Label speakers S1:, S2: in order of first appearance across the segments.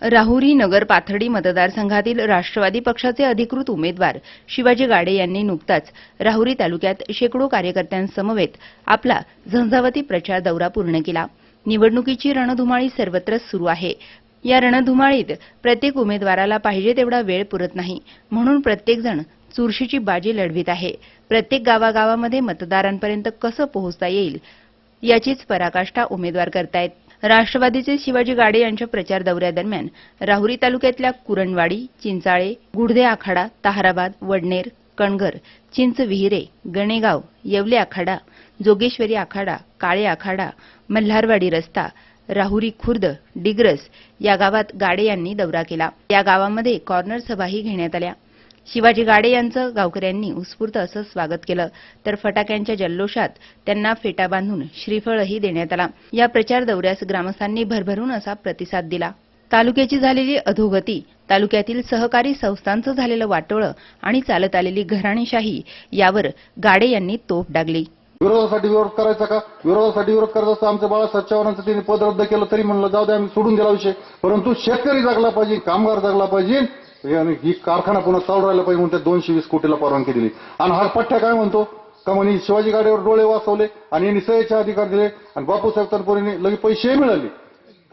S1: राहुरी नगर पाथर्डी मतदारसंघातील राष्ट्रवादी पक्षाचे अधिकृत उमेदवार शिवाजी गाडे यांनी नुकताच राहुरी तालुक्यात शेकडो कार्यकर्त्यांसमवेत आपला झंझावती प्रचार दौरा पूर्ण केला। निवडणुकीची रणधुमाळी सर्वत्र सुरू आहे। या रणधुमाळीत प्रत्येक उमेदवाराला पाहिजे तेवढा वेळ पुरत नाही, म्हणून प्रत्येकजण चुरशीची बाजी लढवित आहे। प्रत्येक गावागावामध्ये मतदारांपर्यंत कसं पोहोचता येईल याचीच पराकाष्ठा उमेदवार करतायत। राष्ट्रवादीचे शिवाजी गाडे यांच्या प्रचार दौऱ्यादरम्यान राहुरी तालुक्यातल्या कुरणवाडी, चिंचाळे, गुडदे आखाडा, ताहराबाद, वडनेर, कणघर, चिंचविहिरे, गणेगाव, येवले आखाडा, जोगेश्वरी आखाडा, काळे आखाडा, मल्हारवाडी रस्ता, राहुरी खुर्द, डिग्रस या गावात गाडे यांनी दौरा केला। या गावामध्ये कॉर्नर सभाही घेण्यात आल्या। शिवाजी गाडे यांचं गावकऱ्यांनी उत्स्फूर्त असं स्वागत केलं, तर फटाक्यांच्या जल्लोषात त्यांना फेटा बांधून श्रीफळही देण्यात आला। या प्रचार दौऱ्यास ग्रामस्थांनी भरभरून असा प्रतिसाद दिला। तालुक्याची झालेली अधोगती, तालुक्यातील सहकारी संस्थांचं झालेलं वाटोळं आणि चालत आलेली घराणेशाही यावर गाडे यांनी तोफ डागली।
S2: विरोधासाठी विरोध करायचा का? विरोधासाठी विरोध करत असता आमच्या बाळासाहेब चव्हाणांचं त्यांनी पद रद्द केलं तरी म्हणलं जाऊ दे, आम्ही सोडून दिला विषय। परंतु शेतकरी जगला पाहिजे, कामगार जगला पाहिजे, ही कारखाना पुन्हा चालू राहिला पाहिजे म्हणून त्या 220 कोटीला परवानगी दिली। आणि हा पठ्ठ्या काय म्हणतो का म्हणे शिवाजी गाडीवर डोळे वाचवले आणि यांनी सह्याचे अधिकार दिले आणि बापूसाहेब तनपुरेने लगे पैसे मिळाले,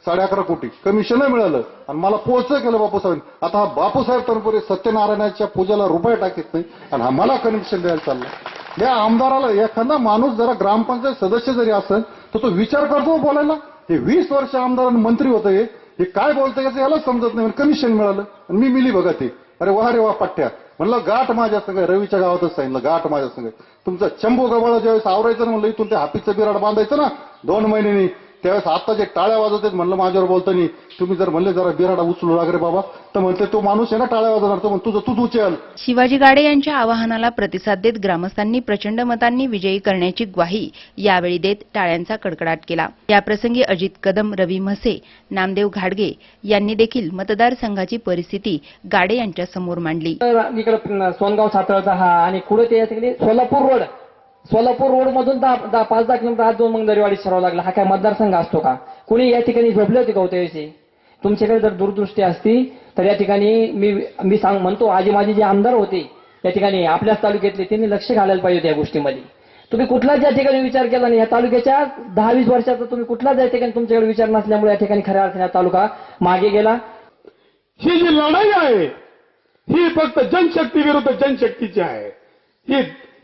S2: 11.5 कोटी कमिशन मिळालं आणि मला पोहोच केलं बापूसाहेब। आता हा बापूसाहेब तनपुरे सत्यनारायणाच्या पूजेला रुपये टाकत नाही आणि हा मला कनेक्शन द्यायला चालला। या आमदाराला एखादा माणूस जरा ग्रामपंचायत सदस्य जरी असेल तर तो विचार करतो बोलायला। हे 20 वर्ष आमदार मंत्री होते, हे काय बोलतं याचं याला समजत नाही। कमिशन मिळालं आणि मी मिली बघा ते, अरे वा रे वा पठ्ठ्या। म्हणलं गाठ माझ्या संग, रवीच्या गावातच सांगितलं गाठ माझ्या संग। तुमचं चंबू गबाळा ज्यावेळेस आवरायचं ना, म्हणलं इथून ते हापीचं बिराड बांधायचं ना 2 महिन्यांनी, त्यावेळेस आता जे टाळ्या वाजवतात म्हणलं माझ्यावर बोलतानी तुम्ही जर म्हणले जरा बिराडा उचलू लाग रे बाबा, तर म्हणते तो माणूस आहे ना टाळ्या वाजवणार, तो तुझं तूच उचल।
S1: शिवाजी गाडे यांच्या आवाहनाला प्रतिसाद देत ग्रामस्थांनी प्रचंड मतांनी विजयी करण्याची ग्वाही यावेळी देत टाळ्यांचा कडकडाट केला। याप्रसंगी अजित कदम, रवी म्हसे, नामदेव घाडगे यांनी देखील मतदारसंघाची परिस्थिती गाडे यांच्या समोर मांडली।
S3: इकडे सोनगाव साताळचा हा आणि पुढे ते सोलापूर रोड मधून 5-10 किलोमीटर आत 2 मंगदरीवाडी शिरावं लागला। हा काय मतदारसंघ असतो का? कुणी या ठिकाणी झोपले होते का त्याविषयी? तुमच्याकडे जर दूरदृष्टी असती तर या ठिकाणी मी म्हणतो आजी माझी जे आमदार होते या ठिकाणी आपल्याच तालुक्यातले, त्यांनी लक्ष घालायला पाहिजे या गोष्टीमध्ये। तुम्ही कुठलाच या ठिकाणी विचार केला नाही। या तालुक्याच्या 10-20 वर्षाचा तुम्ही कुठलाच या ठिकाणी तुमच्याकडे विचार नसल्यामुळे या ठिकाणी खऱ्या अर्थाने तालुका मागे गेला।
S4: ही जी लढाई आहे ही फक्त जनशक्ती विरुद्ध जनशक्तीची आहे।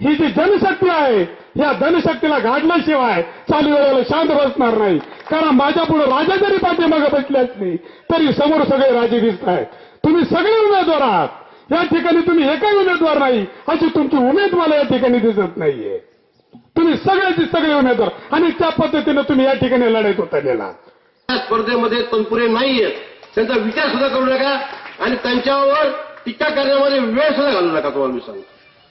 S4: ही जी जनशक्ती आहे या जनशक्तीला घाडल्याशिवाय चालू वेळेला शांत बसणार नाही। कारण माझ्या पुढे राजा जरी पाठीमागे बसले असले तरी समोर सगळे राजे दिसत आहेत। तुम्ही सगळे उमेदवार आहात, या ठिकाणी तुम्ही एकही उमेदवार नाही अशी तुमची उमेद मला या ठिकाणी दिसत नाहीये। तुम्ही सगळे उमेदवार आणि त्या पद्धतीने तुम्ही या ठिकाणी लढाईत उतरलेला।
S5: या स्पर्धेमध्ये तनपुरे नाहीयेत, त्यांचा विचार सुद्धा करू नका आणि त्यांच्यावर टीका करण्यामध्ये वेळ सुद्धा घालू नका। तुम्हाला मी सांगतो,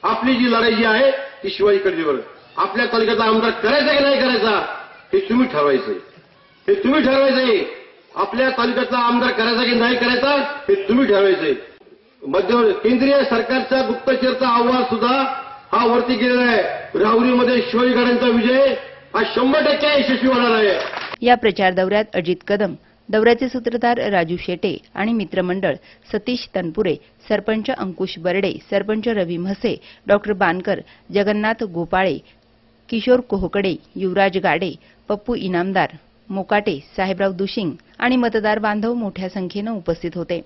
S5: आपली जी लढाई जी आहे ती शिवाजी कडवीवर। आपल्या तालुक्याचा आमदार करायचा की नाही करायचा हे तुम्ही ठरवायचंय। आपल्या तालुक्याचा आमदार करायचा की नाही करायचा हे तुम्ही ठरवायचंय। केंद्रीय सरकारच्या गुप्तचरचा अहवाल सुद्धा हा वरती गेलेला आहे। राहुरीमध्ये शिवाजी गाड्यांचा विजय हा 100% यशस्वी होणार आहे।
S1: या प्रचार दौऱ्यात अजित कदम, दौऱ्याचे सूत्रधार राजू शेटे आणि मित्रमंडळ सतीश तनपुरे, सरपंच अंकुश बर्डे, सरपंच रवी म्हसे, डॉक्टर बानकर, जगन्नाथ गोपाळे, किशोर कोहकडे, युवराज गाडे, पप्पू इनामदार, मोकाटे, साहेबराव दुशिंग आणि मतदार बांधव मोठ्या संख्येनं उपस्थित होते।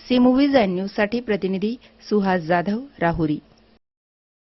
S1: सी मूव्हीज अँड न्यूजसाठी प्रतिनिधी सुहास जाधव, राहुरी।